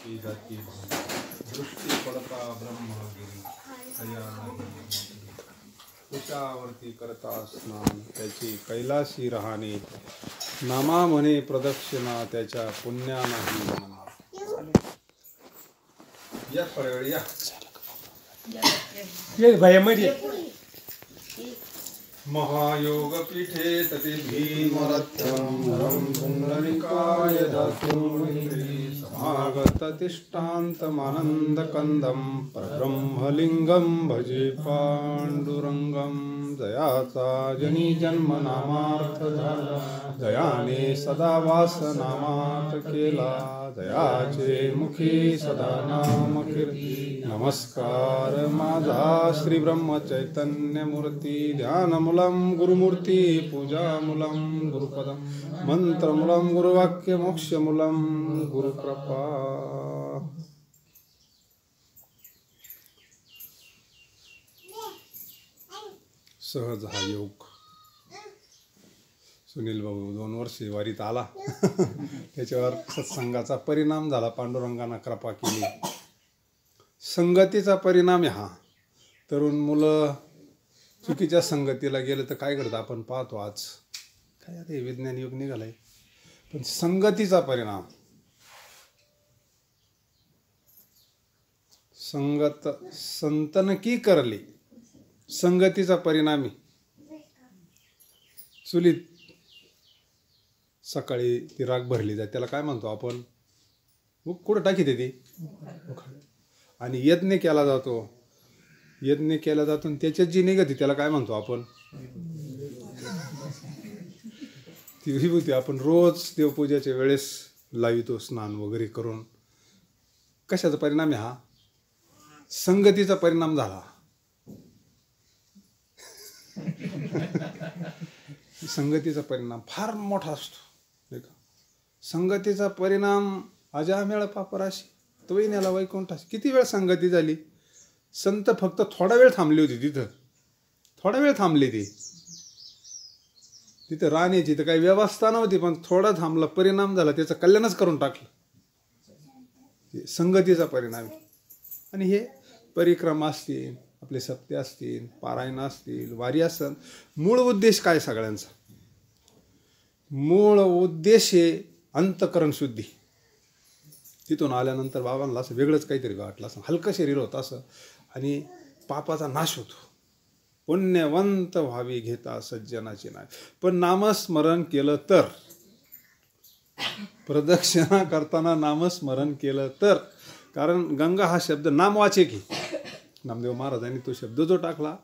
पापी जाती दृष्टी पडता ब्रह्मगिरी त्याच्यावरती करता स्नान त्याची कैलासी राहणे नामा म्हणे प्रदक्षिणा त्याच्या पुण्या नाही या फळवेळी या भयामध्ये महायोग पीठे तते भीमरथ्यं पुंडरीकाय दातुर्मुनि समागत तिष्ठान्तमानन्दकन्दं परब्रह्मलिङ्गं भजे पाण्डुरङ्गं जयाचा जनी जन्म नामार्थ झाला जयाने सदा वास नामात केला जयाचे मुखी सदा नाम कीर्ती नमस्कार माझा श्री ब्रह्म चैतन्य मूर्ती ध्यानमूलं गुरुमूर्ती पूजामूलं गुरुपदं मंत्रमूलं गुरुवाक्य मोक्षमूलं गुरुकृपा सहज हा योग सुनील भाऊ 2 वर्षे वारीत आला त्याच्यावर सत्संगाचा परिणाम झाला पांडुरंगाने कृपा केली संगतीचा परिणाम आहे हा तरुण मुलं चुकीच्या संगतीला गेलं तर काय करतं आपण पाहतो आज काय आता विज्ञान युग निघालाय पण संगतीचा परिणाम संगत संतन की करली संगतीचा परिणामी चुलीत सकाळी ती राख भरली जाते त्याला काय म्हणतो आपण कुठं टाकी ती आणि यज्ञ केला जातो आणि त्याच्यात जी निघते त्याला काय म्हणतो आपण ती विभूती आपण रोज देवपूजेच्या वेळेस लावितो स्नान वगैरे करून कशाचा परिणाम आहे हा संगतीचा परिणाम झाला संगतीचा परिणाम फार मोठा असतो नाही का संगतीचा परिणाम अजामेळ पापराशी तोही नेला वैकुंठाशी किती वेळ संगती झाली संत फक्त थोडा वेळ थांबली होती तिथं थोडा वेळ थांबली ती तिथं राहण्याची तर काही व्यवस्था नव्हती पण थोडा थांबला परिणाम झाला त्याचं कल्याणच करून टाकलं संगतीचा परिणाम आणि हे परिक्रमा असतील आपले सप्ते असतील पारायण असतील वारी असेल मूळ उद्देश काय सगळ्यांचा मूळ उद्देश आहे अंतकरण शुद्धी तिथून आल्यानंतर बाबांना असं वेगळंच काहीतरी वाटलं असं हलकं शरीर होतं असं आणि पापाचा नाश होतो पुण्यवंत व्हावी घेता सज्जनाची नाही पण नामस्मरण केलं तर प्रदक्षिणा करताना नामस्मरण केलं तर कारण गंगा हा शब्द नामवाचक आहे नामदेव महाराजांनी तो शब्द जो टाकला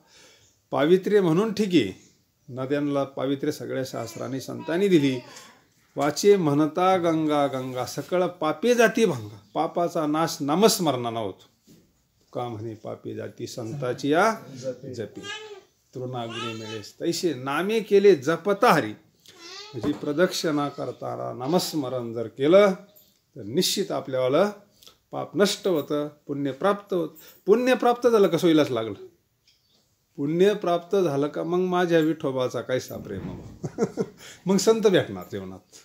पावित्र्य म्हणून ठीक आहे नद्यांना पावित्र्य सगळ्या शास्त्रांनी संतांनी दिली वाचे म्हणता गंगा गंगा सकळ पापे जाती भंगा पापाचा नाश नामस्मरणानं होतो का म्हणे पापे जाती संताची या जपी तृणाग्नी मिळेस तैसे नामे केले जपता हरी म्हणजे प्रदक्षिणा करताना नामस्मरण जर केलं तर निश्चित आपल्याला पाप नष्ट होतं पुण्य प्राप्त होतं पुण्य प्राप्त झालं का सोयीलाच लागलं पुण्य प्राप्त झालं का मग माझ्या विठोबाचा कैसा प्रेम मग संत भेटणार जीवनात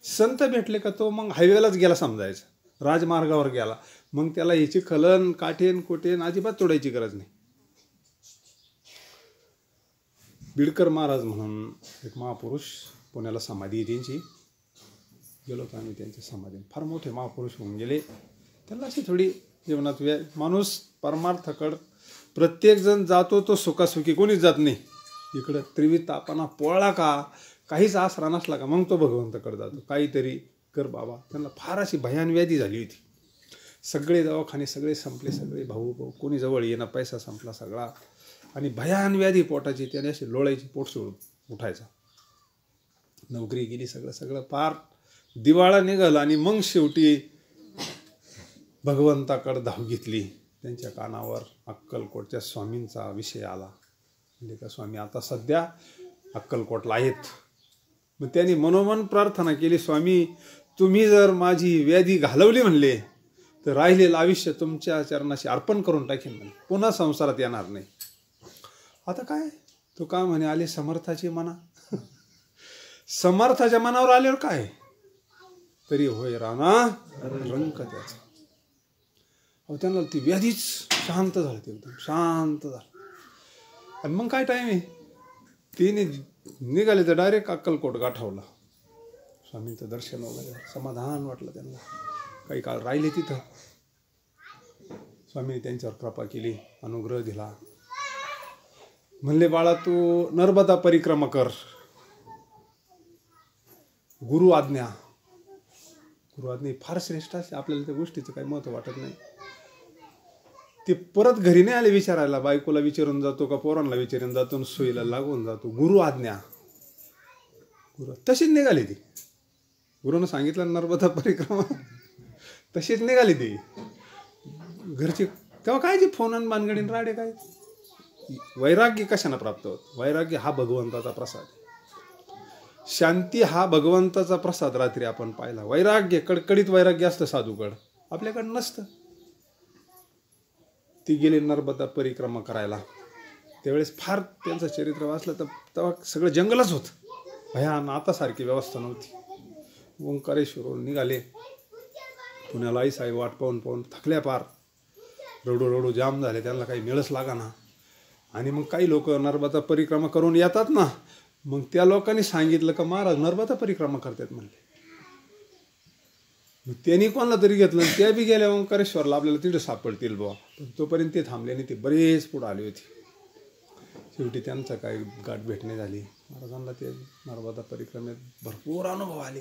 संत भेटले का तो मग हायवेलाच गेला समजायचा राजमार्गावर गेला मग त्याला याची खलन काठेन कोठेन अजिबात तोडायची गरज नाही बिडकर महाराज म्हणून एक महापुरुष पुण्याला समाधी आहे त्यांची गेलो होतो आम्ही त्यांच्या समाधी फार मोठे महापुरुष होऊन गेले त्यांना अशी थोडी जीवनात माणूस परमार्थाकडं प्रत्येकजण जातो तो सुखासुखी कोणीच जात नाही इकडं त्रिविध तापाना पोळला का काहीच आसरा नसला का मग तो भगवंताकडे जातो काहीतरी कर बाबा त्यांना फार अशी भयान व्याधी झाली होती सगळे दवाखाने सगळे संपले सगळे भाऊ कोणी जवळ येणं पैसा संपला सगळा आणि भयान व्याधी पोटाची त्याने अशी लोळायची पोट सोडून उठायचा नोकरी गेली सगळं फार दिवाळा निघाला आणि मग शेवटी भगवंताकडे धाव घेतली त्यांच्या कानावर अक्कलकोटच्या स्वामींचा विषय आला म्हणजे का स्वामी आता सध्या अक्कलकोटला आहेत मग त्यांनी मनोमन प्रार्थना केली स्वामी तुम्ही जर माझी व्याधी घालवली म्हणले तर राहिलेलं आयुष्य तुमच्या चरणाशी अर्पण करून टाकेन म्हणे पुन्हा संसारात येणार नाही आता काय तो का म्हणे आले समर्थाची मना समर्थाच्या मनावर आल्यावर काय तरी होय राणा रंक त्याचा अहो त्यांना ती व्याधीच शांत झाली, ती एकदम शांत झालं. आणि मग काय टाईम आहे, तिने निघाले तर डायरेक्ट अक्कलकोट गाठवला. स्वामींचं दर्शन वगैरे समाधान वाटलं त्यांना. काही काळ राहिले तिथं. स्वामींनी त्यांच्यावर कृपा केली, अनुग्रह दिला. म्हणले बाळा तू नर्मदा परिक्रमा कर, गुरु आज्ञा. गुरु आज्ञा फार श्रेष्ठ असते, आपल्याला त्या गोष्टीचं काही महत्त्व वाटत नाही. ते परत घरी नाही आले विचारायला, बायकोला विचारून जातो का पोरांना विचारून जातो, सोयीला लागून जातो. गुरु आज्ञा, गुरु तशीच निघाली ती. गुरुनं सांगितलं नर्मदा परिक्रमा, तशीच निघाली ती. घरचे तेव्हा काय जे फोन आणि बानगडीन राडे काय. वैराग्य कशाने प्राप्त होत? वैराग्य हा भगवंताचा प्रसाद. शांती हा भगवंताचा प्रसाद. रात्री आपण पाहिला वैराग्य, कडकडीत वैराग्य असतं साधूकड, आपल्याकडं नसतं. ती गेली नर्मदा परिक्रमा करायला. त्यावेळेस फार त्यांचं चरित्र वाचलं तर तेव्हा सगळं जंगलच होतं, भयान. आता सारखी व्यवस्था नव्हती. ओंकारेश्वरवरून निघाले पुण्याला. आई साहेब वाट पाहून पाहून थकल्या पार, रडू रडू जाम झाले, त्यांना काही मिळच लागाना. आणि मग काही लोक नर्मदा परिक्रमा करून येतात ना, मग त्या लोकांनी सांगितलं का महाराज नर्मदा परिक्रमा करतात म्हणले. मग त्यांनी कोणाला तरी घेतलं, त्या बी गेल्या ओंकारेश्वरला, आपल्याला तिथे सापडतील बुवा. पण तोपर्यंत ते थांबले आणि ते बरेच पुढे आले होते. शेवटी त्यांचं काही गाठ भेटणे झाली. महाराजांना ते नर्मदा परिक्रमेत भरपूर अनुभव आले.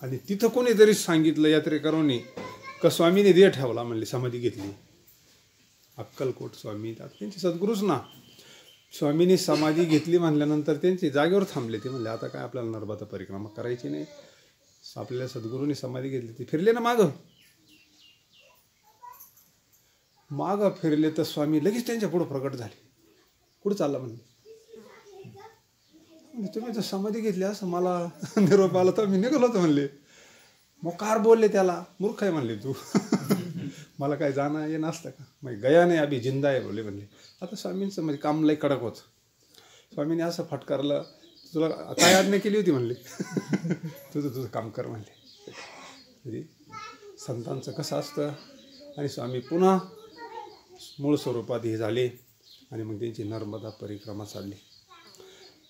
आणि तिथं कोणीतरी सांगितलं यात्रेकरांनी का स्वामीने देह ठेवला म्हणले, समाधी घेतली. अक्कलकोट स्वामी त्यांचे सद्गुरूच ना. स्वामींनी समाधी घेतली म्हणल्यानंतर त्यांची जागेवर थांबले. ते म्हणले आता काय आपल्याला नर्मदा परिक्रमा करायची नाही. आपल्याला सद्गुरूंनी समाधी घेतली. ते फिरले ना मागं फिरले तर स्वामी लगेच त्यांच्या पुढे प्रकट झाले. कुठं चालला म्हणले. तुम्ही जर समाधी घेतली असं मला निरोप आला तर मी निघालो होतो म्हणले. मोकार बोलले त्याला, मूर्ख आहे म्हणले तू. मला काय जाणं ये नसतं का, मग गया नाही अभि जिंदा आहे बोलले म्हणले. आता स्वामींचं म्हणजे काम लई कडक होतं. स्वामींनी असं फटकारलं, तुला काय आज्ञा केली होती म्हणले. तुझं काम कर म्हणले. म्हणजे संतांचं कसं असतं. आणि स्वामी पुन्हा मूळ स्वरूपात हे झाले. आणि मग त्यांची नर्मदा परिक्रमा चालली.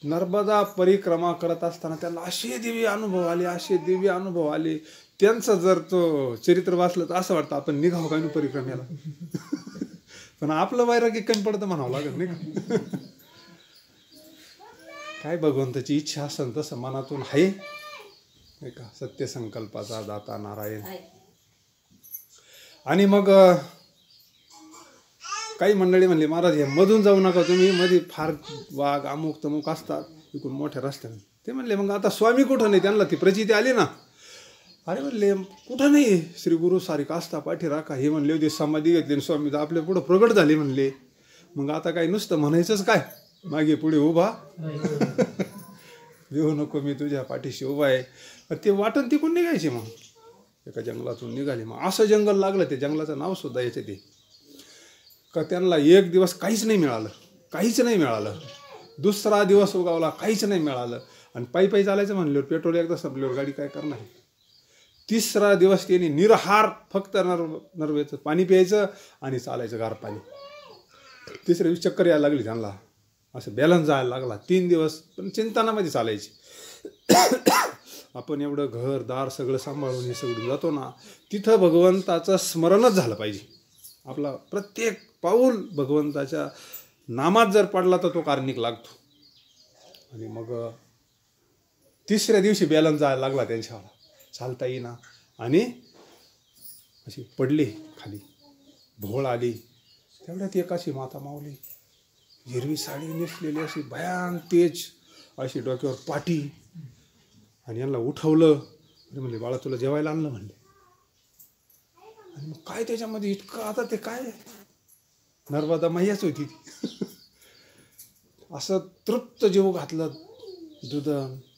नर्मदा परिक्रमा करत असताना त्यांना असे दिव्य अनुभव आले. त्यांचं जर तो चरित्र वाचलं तर असं वाटतं आपण निघावं काय परिक्रमेला. पण आपलं वैराग्य कमी पडतं म्हणावं लागत नाही का. काय भगवंताची इच्छा असेल तसं मनातून आहे का. सत्य संकल्पाचा दाता नारायण. आणि मग काही मंडळी म्हणली महाराज हे मधून जाऊ नका तुम्ही, मध्ये फार वाघ अमुक तमुक असतात इकडून मोठ्या रस्त्याने. ते म्हणले मग आता स्वामी कुठं नाही, त्यांना ती प्रचिती आली ना. अरे म्हणले कुठं नाही, श्री गुरु सारिका असता पाठी राखा. हे म्हणले होते समाधी घेतली आणि स्वामी तर आपल्या पुढं प्रगट झाले म्हणले. मग आता काय नुसतं म्हणायचंच काय, मागे पुढे उभा येऊ नको, मी तुझ्या पाठीशी उभा आहे. ते वाटण तिकडून निघायचे. मग एका जंगलातून निघाले. मग असं जंगल लागलं, ते जंगलाचं नाव सुद्धा याचे ते का त्यांना एक दिवस काहीच नाही मिळालं. दुसरा दिवस उगावला, काहीच नाही मिळालं. आणि पायी चालायचं म्हणल्यावर पेट्रोल एकदा संपल्यावर गाडी काय करणार. तिसरा दिवस त्यांनी निरहार फक्त नर्वेचं पाणी प्यायचं आणि चालायचं गार पाणी. तिसऱ्या दिवशी चक्कर यायला लागली त्यांना, असं बॅलन्स जायला लागला. 3 दिवस पण चिंतनामध्ये चालायची. आपण एवढं घरदार सगळं सांभाळून हे सगळं जातो ना, तिथं भगवंताचं स्मरणच झालं पाहिजे. आपला प्रत्येक पाऊल भगवंताच्या नामात जर पडला तर तो कार्मिक लागतो. आणि मग तिसऱ्या दिवशी बॅलन्स जायला लागला त्यांच्यावर, चालता येईना. आणि अशी पडली खाली, भोळ आली. तेवढ्यात एक अशी माता माऊली, हिरवी साडी नेसलेली, अशी भयान तेज, अशी डोक्यावर पाटी. आणि यांना उठवलं. अरे म्हणले बाळा तुला जेवायला आणलं म्हणले. आणि मग काय त्याच्यामध्ये इतकं, आता ते काय नर्मदा मैयाच होती ती. असं तृप्त जेव घातलं, दूध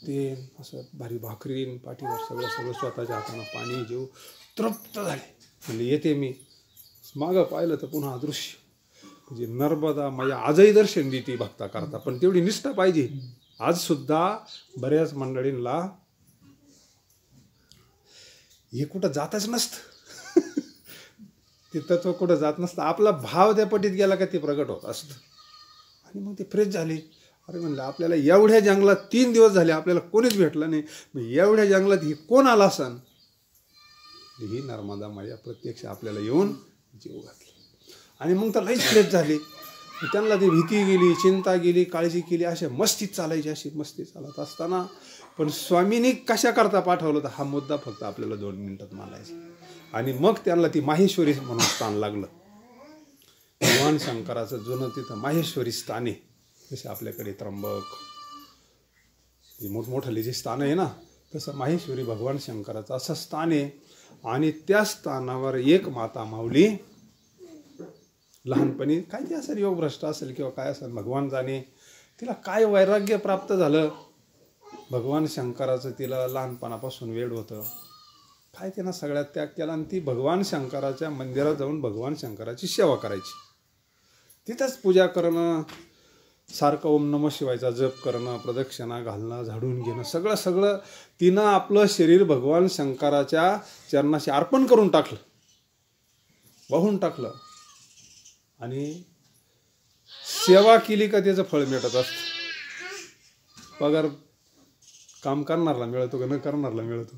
तेल असं भारी भाकरीन पाठीवर सगळं स्वतःच्या हातानं पाणी जेव तृप्त झाले. म्हणजे येते मी मागं पाहिलं तर पुन्हा अदृश्य. म्हणजे नर्मदा मैया आजही दर्शन देते भक्ता करता, पण तेवढी निष्ठा पाहिजे. आज सुद्धा बऱ्याच मंडळींना हे कुठं जातच नसतं. ते तत्व कुठं जात नसतं, आपला भाव त्या पटीत गेला का ते प्रगट होत असतं. आणि मग ते फ्रेश झाले. अरे म्हणलं आपल्याला एवढ्या जंगलात 3 दिवस झाले आपल्याला कोणीच भेटलं नाही, मग एवढ्या जंगलात ही कोण आला असन. ही नर्मदा माया प्रत्यक्ष आपल्याला येऊन जीव घातली. आणि मग तर लईच फ्रेश झाले. त्यांना ती भीती गेली, चिंता गेली, काळजी केली. अशा मस्तीत चालायची, अशी मस्ती चालत असताना पण स्वामींनी कशा करता पाठवलं तर हा मुद्दा फक्त आपल्याला 2 मिनिटात मांडायचा. आणि मग त्यांना ती माहेश्वरी म्हणून स्थान लागलं. भगवान शंकराचं जुनं तिथं माहेश्वरी स्थान आहे. जसे आपल्याकडे त्र्यंबक हे मोठमोठाले जे स्थान आहे ना, तसं माहेश्वरी भगवान शंकराचं असं स्थान आहे. आणि त्या स्थानावर एक माता माऊली लहानपणी काय ते असेल, योगभ्रष्ट असेल किंवा काय असेल भगवान जाणे, तिला काय वैराग्य प्राप्त झालं. भगवान शंकराचं तिला लहानपणापासून वेड होतं. काय तिनं सगळ्यात त्याग केला आणि ती भगवान शंकराच्या मंदिरात जाऊन भगवान शंकराची सेवा करायची. तिथंच पूजा करणं, सारखं ओम नमः शिवायचा जप करणं, प्रदक्षिणा घालणं, झाडून घेणं, सगळं तिनं आपलं शरीर भगवान शंकराच्या चरणाशी अर्पण करून टाकलं, वाहून टाकलं. आणि सेवा केली का त्याचं फळ मिळत असतं. पगार काम करणारला मिळतो का न करणारला मिळतो.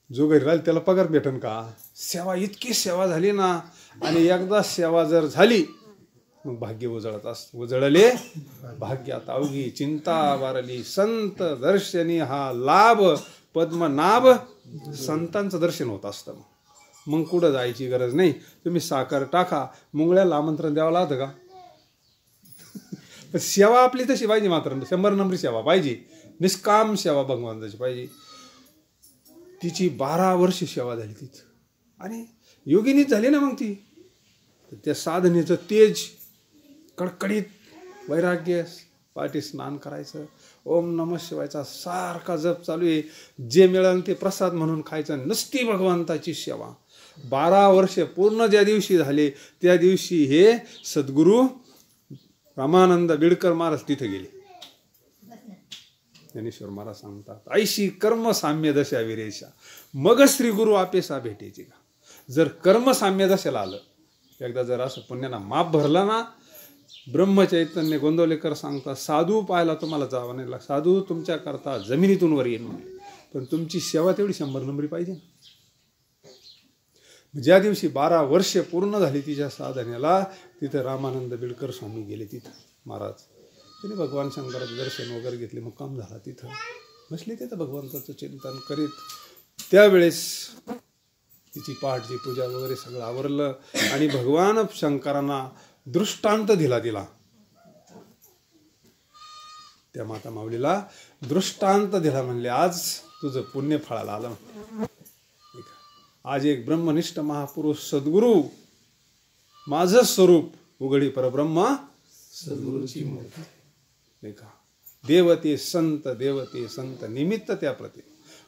जो घरी राहील त्याला पगार भेटन का. सेवा, इतकी सेवा झाली ना. आणि एकदा सेवा जर झाली मग भाग्य उजळत असतं. उजळले भाग्यात अवघी चिंता वारली, संत दर्शनी हा लाभ पद्मनाभ. संतांचं दर्शन होत असतं. मग कुठं जायची गरज नाही. तुम्ही साखर टाका, मुंगळ्याला आमंत्रण द्यावं लागतं का. पण सेवा आपली तशी पाहिजे, मात्र 100 नंबरी सेवा पाहिजे, निष्काम सेवा भगवंताची पाहिजे. तिची 12 वर्ष सेवा झाली तिथं. आणि योगिनीच झाली ना मग ती. त्या साधनेचं तेज, कडकडीत वैराग्य, पाठी स्नान करायचं, ओम नमः शिवायचा सारखा जप चालू आहे. जे मिळालं ते प्रसाद म्हणून खायचं, नुसती भगवंताची सेवा. 12 वर्ष पूर्ण ज्या दिवशी झाले त्या दिवशी हे सद्गुरू रामानंद बिडकर महाराज तिथे गेले. ज्ञानेश्वर महाराज सांगतात, ऐशी कर्म साम्य दशा विरेशा, मग श्री गुरु आपेसा भेटेची का. जर कर्म साम्य दशेला आलं, एकदा जर असं पुण्याला माप भरला ना, ब्रह्मचैतन्य गोंदवलेकर सांगतात, साधू पाहायला तुम्हाला जावं नाही लागत, साधू तुमच्याकरता जमिनीतून वर येईल म्हणून, पण तुमची सेवा तेवढी 100 नंबरी पाहिजे. ज्या दिवशी 12 वर्ष पूर्ण झाली तिच्या साधनेला, तिथं रामानंद बिडकर स्वामी गेले. तिथं महाराज तिने भगवान शंकराचं दर्शन वगैरे घेतले, मुक्काम झाला. तिथं बसले, तिथं भगवंताचं चिंतन करीत. त्यावेळेस तिची पहाटची पूजा वगैरे सगळं आवरलं. आणि भगवान शंकरांना दृष्टांत दिला. तिला त्या माता माऊलीला दृष्टांत दिला. म्हणले आज तुझं पुण्य फळाला आलं. आज एक ब्रह्मनिष्ठ महापुरुष सद्गुरू माझं स्वरूप उघडी परब्रह्म सद्गुरूची मूर्ती. देवते संत निमित्त त्या प्रती.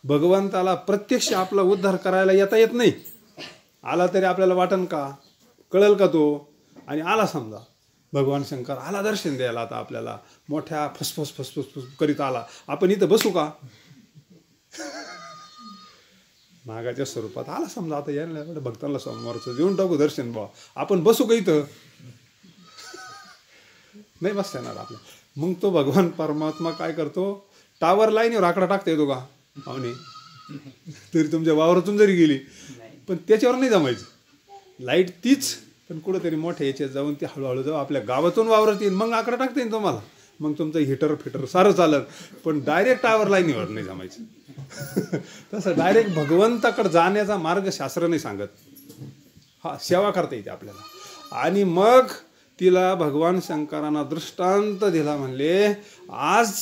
भगवंताला प्रत्यक्ष आपला उद्धार करायला येत नाही. आला तरी आपल्याला वाटन का, कळल का तो. आणि आला समजा भगवान शंकर आला दर्शन द्यायला, आता आपल्याला मोठ्या फसफस करीत आला, आपण इथं बसू का. नागाच्या स्वरूपात आला समजा, आता यायला भक्तांना सोमवारचं देऊन टाकू दर्शन बा, आपण बसू का इथं. नाही बसता येणार आपल्या. मग तो भगवान परमात्मा काय करतो, टावर लाईनीवर आकडा टाकता येतो का पाहुणे, तरी तुमच्या वावरातून जरी गेली, पण त्याच्यावर नाही जमायचं. लाईट तीच, पण कुठंतरी मोठ्या याच्यात जाऊन ती हळूहळू जाऊ आपल्या गावातून वावरात येईल, मग आकडा टाकता येईल तुम्हाला. मग तुमचं हिटर फिटर सारं चालत, पण डायरेक्ट टावर लाईनीवर नाही जमायचं. तसं डायरेक्ट भगवंताकडे जाण्याचा मार्ग शास्त्र नाही सांगत. हा, सेवा करता येते आपल्याला. आणि मग तिला भगवान शंकरांना दृष्टांत दिला. म्हणले आज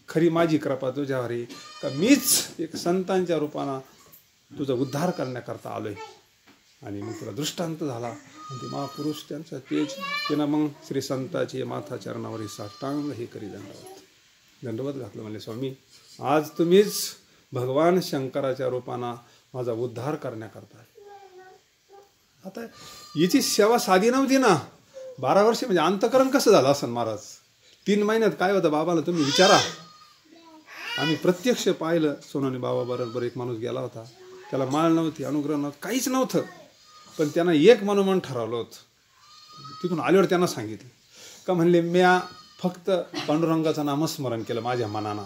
खरी माझी कृपा तुझ्यावर आहे का, मीच एक संतांच्या रूपानं तुझा उद्धार करण्याकरता आलोय. आणि मग तुला दृष्टांत झाला. आणि ते महापुरुष त्यांचा तेज तिनं मग श्री संताची माथा चरणावर साष्टांग हे करी दंडवत घातलं. म्हणले स्वामी आज तुम्हीच भगवान शंकराच्या रूपानं माझा उद्धार करण्याकरता. आता याची सेवा साधी नव्हती ना. 12 वर्ष म्हणजे अंतकरण कसं झालं असं महाराज. 3 महिन्यात काय होतं बाबाला तुम्ही विचारा. आम्ही प्रत्यक्ष पाहिलं. सोनोनी बाबा बरोबर एक माणूस गेला होता, त्याला माळ नव्हती, अनुग्रह नव्हतं, काहीच नव्हतं. पण त्यांना एक मनोमन ठरवलं होतं. तिथून आल्यावर त्यांना सांगितलं का म्हणले म्या फक्त पांडुरंगाचं नामस्मरण केलं माझ्या मनानं.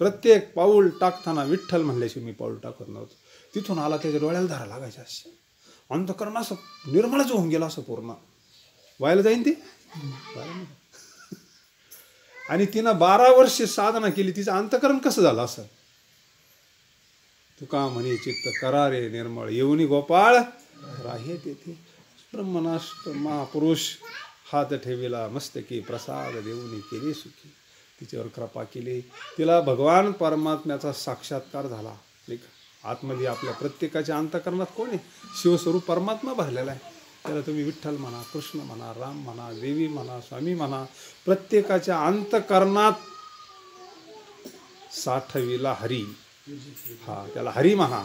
प्रत्येक पाऊल टाकताना विठ्ठल म्हणल्याशिवाय मी पाऊल टाकत नव्हतं. तिथून आला त्याच्या डोळ्याला धारा लागायच्या अशी. अंतकरण असं निर्मळच होऊन गेलं असं पूर्ण. व्हायला जाईन ते आणि तिनं 12 वर्ष साधना केली. तिचं अंतकरण कसं झालं असं. तुका म्हणे चित्त करारे निर्मळ येऊनी गोपाळ राहे तेथे. ब्रह्मनाष्ट महापुरुष हात ठेविला मस्तकी प्रसाद देऊनी केली सुखी. तिच्यावर कृपा केली. तिला भगवान परमात्म्याचा साक्षात्कार झाला. आतमध्ये आपल्या प्रत्येकाच्या अंतकरणात कोण आहे? शिवस्वरूप परमात्मा भरलेला आहे. त्याला तुम्ही विठ्ठल म्हणा, कृष्ण म्हणा, राम म्हणा, देवी म्हणा, स्वामी म्हणा. प्रत्येकाच्या अंतकरणात साठविला हरी. हा त्याला हरी म्हणा,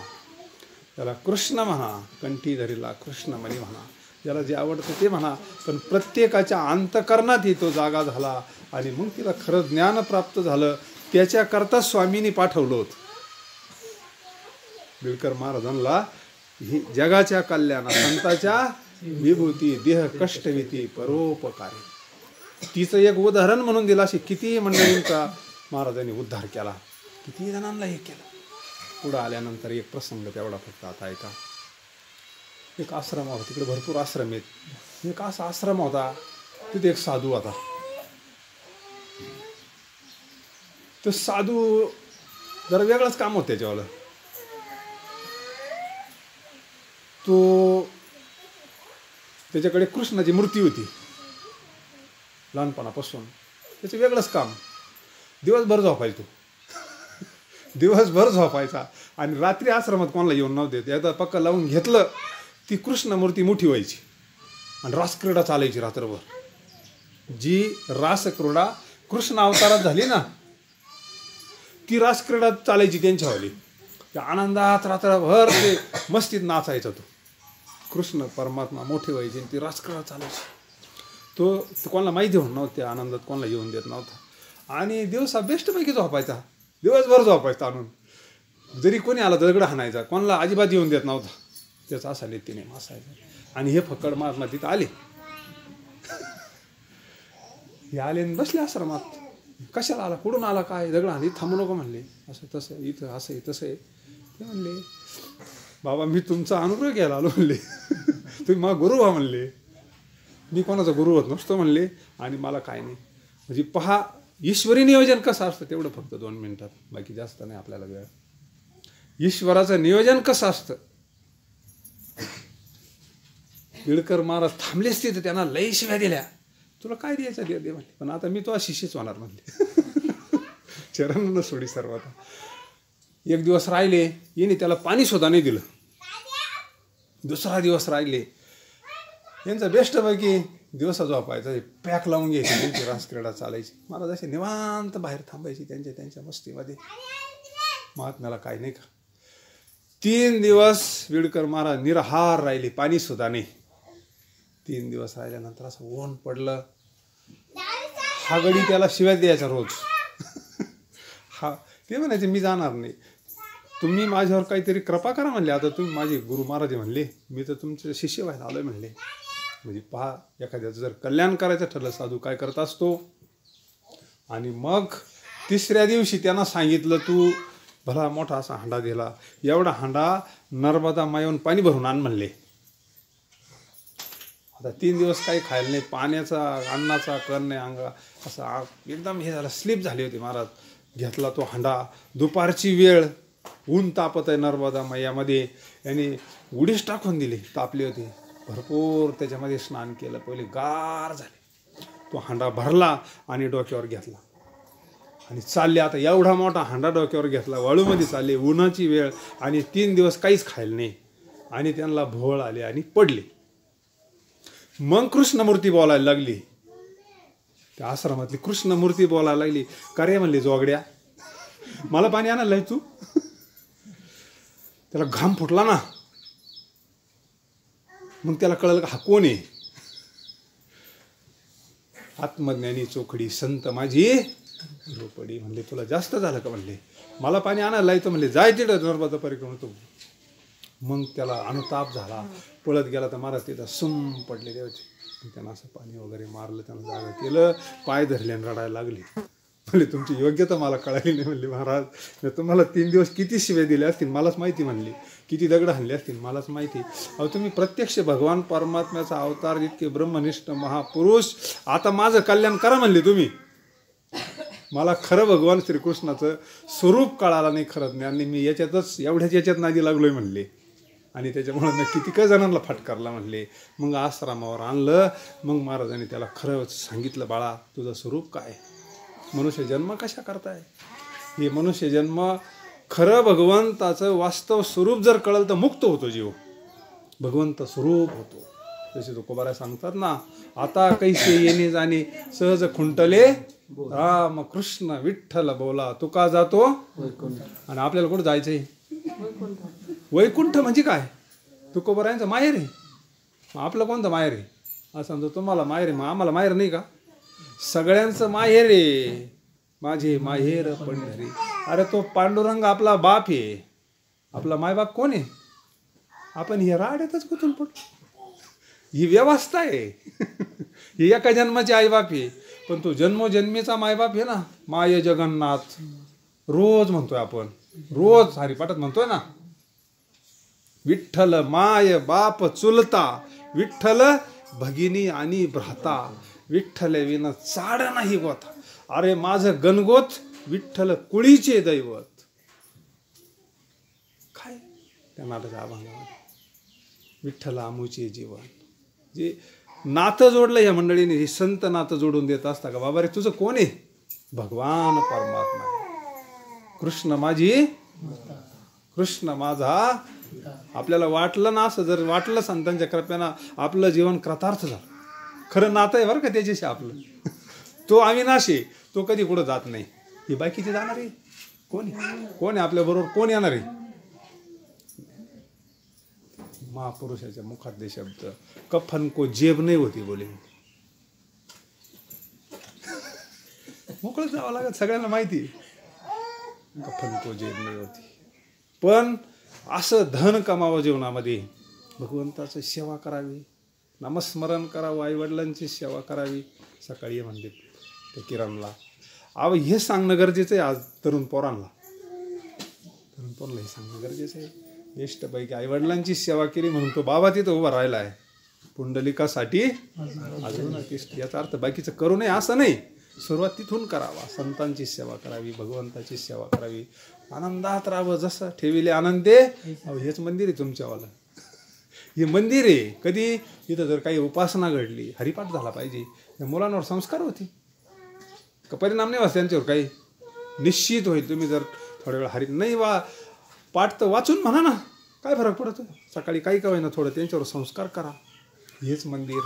त्याला कृष्ण म्हणा, कंठी धरीला कृष्ण म्हणी म्हणा, ज्याला जे आवडतं ते म्हणा. पण प्रत्येकाच्या अंतकरणात तो जागा झाला आणि मग तिला खरं ज्ञान प्राप्त झालं. त्याच्याकरता स्वामींनी पाठवलं होतं. बिळकर महाराजांना ही जगाच्या कल्याणा संताच्या विभूती देह कष्टविती परोपकारी. तिचं एक उदाहरण म्हणून दिलं. अशी किती मंडळींचा महाराजांनी उद्धार केला, किती जणांना हे केलं. पुढं आल्यानंतर एक प्रसंग तेवढा फक्त आता ऐका. एक आश्रम होता, तिकडे भरपूर आश्रम आहेत. एक असा आश्रम होता, तिथे एक साधू होता. तो साधू जरा वेगळंच काम होतं त्याच्यावालं. तो त्याच्याकडे कृष्णाची मूर्ती होती लहानपणापासून. त्याचं वेगळंच काम. दिवसभर झोपायचो, दिवसभर झोपायचा आणि रात्री आश्रमात कोणाला येऊन नव्हते. एकदा पक्का लावून घेतलं, ती कृष्ण मूर्ती मोठी व्हायची आणि रासक्रीडा चालायची रात्रभर. जी रासक्रीडा कृष्ण अवतारात झाली ना, ती रासक्रीडा चालायची त्यांच्यावाली. त्या आनंदात रात्रभर ते मस्तीत नाचायचा तो. कृष्ण परमात्मा मोठे व्हायचे, ती रासक्रीडा चालायची. तो कोणाला माहिती होऊन नव्हतं, त्या आनंदात कोणाला येऊन देत नव्हता. आणि दिवसा बेस्टपैकी झोपायचा, दिवसभर झोपायचा आणून. जरी कोणी आला दगड हाणायचा, कोणाला अजिबात येऊन देत नव्हता. त्याचा असा नीतीने मासायचा. आणि हे फक्कड महात्मा तिथं आले. हे आले आणि बसले आश्रमात. कशाला आला, कुठून आला, काय दगड हाण, थांबू नको म्हणले. असं तसं इथं असं आहे तसं आहे. ते म्हणले बाबा मी तुमचा अनुग्रह घ्यायला आलो म्हणले. तुम्ही माझा गुरु व्हा म्हणले. मी कोणाचा गुरु होत नसतो म्हणले आणि मला काय नाही. म्हणजे पहा ईश्वरी नियोजन कसं असतं तेवढं फक्त 2 मिनिटात, बाकी जास्त नाही आपल्याला वेळ. ईश्वराचं नियोजन कसं असतं. बिळकर महाराज थांबलेच तिथे, त्यांना लई शिव्या दिल्या. तुला काय द्यायचं दे म्हणले, पण आता मी तो शिष्यच होणार म्हणले. चरण सोडी सर्व. आता एक दिवस राहिले, येणे त्याला पाणी सुद्धा नाही दिलं. दुसरा दिवस राहिले, यांचा बेस्टपैकी दिवसा झोपायचा, पॅक लावून घ्यायची, त्यांची रासक्रीडा चालायची. महाराज असे निवांत बाहेर थांबायची त्यांच्या मस्तीमध्ये. महात्म्याला काय नाही का. 3 दिवस बिळकर महाराज निराहार राहिले, पाणी सुद्धा नाही. 3 दिवस राहिल्यानंतर असं ऊन पडलं. हा गडी त्याला शिव्या द्यायचा रोज. हा ते म्हणायचे मी जाणार नाही, तुम्ही माझ्यावर काहीतरी कृपा करा म्हणले. आता तुम्ही माझे गुरु महाराज म्हणले, मी तर तुमचे शिष्य व्हायला आलोय म्हणले. म्हणजे पहा, एखाद्याचं जर कल्याण करायचं ठरलं साधू काय करत असतो. आणि मग 3ऱ्या दिवशी त्यांना सांगितलं तू भला मोठा असा हांडा दिला, एवढा हांडा नर्मदा मायेहून पाणी भरून आण म्हणले. आता 3 दिवस काही खायला नाही, पाण्याचा अन्नाचा कण नाही अंगा. असं एकदम हे झालं, स्लीप झाली होती. महाराज घेतला तो हांडा. दुपारची वेळ, ऊन तापत आहे नर्मदा मैयामध्ये. यांनी उडीच टाकून दिली, तापली होती भरपूर. त्याच्यामध्ये स्नान केलं, पहिले गार झाले. तो हांडा भरला आणि डोक्यावर घेतला आणि चालले. आता एवढा मोठा हांडा डोक्यावर घेतला, वाळूमध्ये चालले, उन्हाची वेळ आणि 3 दिवस काहीच खायला नाही. आणि त्यांना भोवळ आले आणि पडले. मग कृष्णमूर्ती बोलायला लागली. त्या आश्रमातली कृष्णमूर्ती बोलायला लागली. का रे म्हणले जोगड्या, मला पाणी आणायला तू. त्याला घाम फुटला ना. मग त्याला कळलं का हा कोण आहे. आत्मज्ञानी चोखडी संत माझी रोपडी. म्हणले तुला जास्त झालं का म्हणले, मला पाणी आणायला येतं म्हणले, जाय तिथं नर्मदा परिक्रमा. तो मग त्याला अनुताप झाला, पळत गेला तर महाराज तिथं सुम पडलेले होते. त्यांना असं पाणी वगैरे मारलं, त्यांना जागा केलं, पाय धरले आणि रडायला लागले. म्हणले तुमची योग्यता मला कळाली नाही. म्हणले महाराज मी तुम्हाला 3 दिवस किती शिव्या दिल्या असतील मलाच माहिती. म्हणली किती दगड हाणले असतील मलाच माहिती. अहो तुम्ही प्रत्यक्ष भगवान परमात्म्याचा अवतार, इतके ब्रह्मनिष्ठ महापुरुष, आता माझं कल्याण करा म्हणले तुम्ही. मला खरं भगवान श्रीकृष्णाचं स्वरूप कळालं नाही, खरं ज्ञान नाही. मी एवढ्याच याच्यात नादी लागलोय म्हणले. आणि त्याच्यामुळे मी किती जणांना फटकारला म्हणले. मग आश्रमावर आणलं. मग महाराजांनी त्याला खरं सांगितलं, बाळा तुझं स्वरूप काय, मनुष्य जन्म कशा करताय. हे मनुष्य जन्म खरं भगवंताचं वास्तव स्वरूप जर कळलं तर मुक्त होतो जीव, भगवंत स्वरूप होतो. जसे तुकोबारा सांगतात ना, आता कैसे येणे जाणे सहज खुंटले राम कृष्ण विठ्ठल बोला तुका जातो. आणि आपल्याला कुठं जायचंय? वैकुंठ म्हणजे काय? तुकोबारायांचं माहेर आहे. आपलं कोणतं माहेर आहे? असं समजा तुम्हाला माहेर आहे, मग आम्हाला माहेर नाही का? सगळ्यांचं माहेर आहे. माझे माहेर पंढरी. अरे तो पांडुरंग आपला बाप आहे. आपला मायबाप कोण आहे? आपण हे राड्यातच गुंतून पडतो. ही व्यवस्था आहे. ही एका जन्माची आईबाप आहे. पण तो जन्मोजन्मीचा मायबाप आहे ना, माय जगन्नाथ. रोज म्हणतोय आपण, रोज हरिपाठात म्हणतोय ना, विठ्ठल माय बाप चुलता, विठ्ठल भगिनी आणि भ्राता, विठ्ठल विना चाड नाही गोता. अरे माझं गणगोत विठ्ठल कुळीचे दैवत. काय त्या नाटाच्या अभंगामध्ये विठ्ठल आमुचे जीवन. जे नातं जोडलं या मंडळीने, हे संत नातं जोडून देत असता का बाबा रे तुझं कोण आहे? भगवान परमात्मा. कृष्ण माझी, कृष्ण माझा. आपल्याला वाटलं ना, असं जर वाटलं संतांच्या कृपेनं आपलं जीवन कृतार्थ झालं. खरं नातं आहे बरं का त्याच्याशी आपलं. तो अविनाशी, तो कधी कुठं जात नाही. ही बाकीची जाणार आहे कोण आहे? कोण आहे आपल्या बरोबर? कोण येणार आहे? महापुरुषाच्या मुखातले शब्द, कफन को जेब नाही होती बोले. मोकळं जावं लागत, सगळ्यांना माहिती. कफन को जेब नाही होती. पण असं धन कमावं जीवनामध्ये, भगवंताचं सेवा करावी, नामस्मरण करावं, आईवडिलांची सेवा करावी. सकाळी म्हणले त्या किरणला, अहो हे सांगणं गरजेचं आहे आज तरुण पोरांना. तरुण पोरांना हे सांगणं गरजेचं आहे. ज्येष्ठपैकी आईवडिलांची सेवा केली म्हणून तो बाबा तिथं उभा राहिला आहे. पुंडलिकासाठी अजून याचा अर्थ बाकीचं करू नये असं नाही. सुरुवात तिथून करावा. संतांची सेवा करावी, भगवंताची सेवा करावी, आनंदात राहावं. जसं ठेविले आनंदे. अहो हेच मंदिर आहे तुमच्यावालं. हे मंदिर आहे. कधी इथं जर काही उपासना घडली, हरिपाठ झाला पाहिजे, त्या मुलांवर संस्कार होते का? परिणाम नाही व्हायचा त्यांच्यावर काही? निश्चित होईल. तुम्ही जर थोड्या वेळ हरि नाही पाठ तर वाचून म्हणा ना, काय फरक पडतो? सकाळी काही का होईना थोडं त्यांच्यावर संस्कार करा. हेच मंदिर.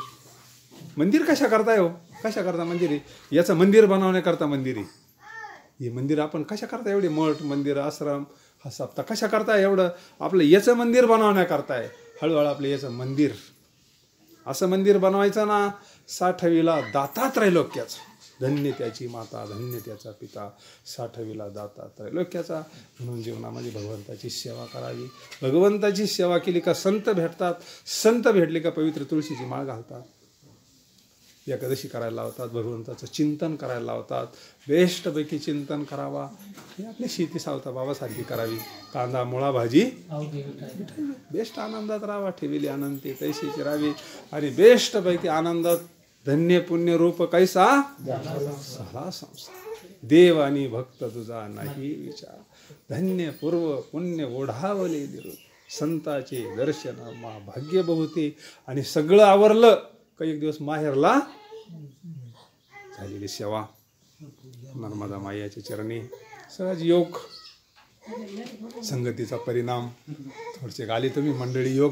मंदिर कशा करताय हो? कशा करता मंदिर आहे? याचं मंदिर बनवण्याकरता मंदिर आहे. हे मंदिर आपण कशा करता? एवढे मठ मंदिर आश्रम हा सप्ताह कशा करताय? एवढं आपलं याचं मंदिर बनवण्याकरताय. हळूहळू आपलं याचं मंदिर, असं मंदिर बनवायचं ना, साठवीला दाता त्रैलोक्याचा. धन्य त्याची माता, धन्य त्याचा पिता, साठवीला दाता त्रैलोक्याचा. म्हणून जीवनामध्ये भगवंताची सेवा करावी. भगवंताची सेवा केली का संत भेटतात. संत भेटले का पवित्र तुळशीची माळ घालतात, एकादशी करायला लावतात, भगवंताचं चिंतन करायला लावतात. बेस्टपैकी चिंतन करावा. ही आपली शेती सावता बाबासारखी करावी. कांदा मुळा भाजी बेस्ट. आनंदात राहावा. ठेविली आनंदी तैशीची राहावी. आणि बेस्टपैकी आनंदात धन्य पुण्य रूप कैसा सारा संसार. देव आणि भक्त तुझा नाही विचार. धन्य पूर्व पुण्य ओढावले निरूप. संताचे दर्शन मा भाग्य बहुते. आणि सगळं आवरलं का एक दिवस माहेरला झालेली सेवा. नर्मदा मायाच्या चरणी सहज योग संगतीचा परिणाम. थोडसे गाली तुम्ही मंडळी योग.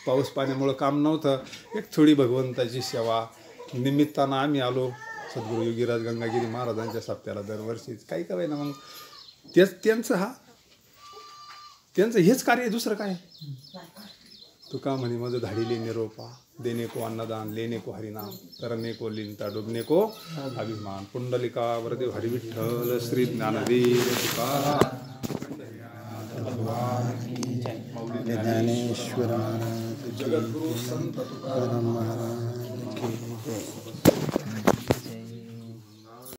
पाऊस पाण्यामुळं काम नव्हतं. एक थोडी भगवंताची सेवा निमित्तानं आम्ही आलो. सद्गुरू योगीराज गंगागिरी महाराजांच्या सप्त्याला दरवर्षीच काही कराय ना. मग त्यांचं हेच कार्य आहे. दुसरं काय? तुका म्हणे माझं धाडिले निरोपा. देणे को अन्नदान, लेणे को हरिनाम, करणे को लिंता, डुबणे को अभिमान. पुंडलिका वरदेव हरिविठ्ठल श्री ज्ञानदेव तुकाराम. ज्ञानेश्वर महाराज की जगद्गुरु संत तुकाराम तुकाराम महाराज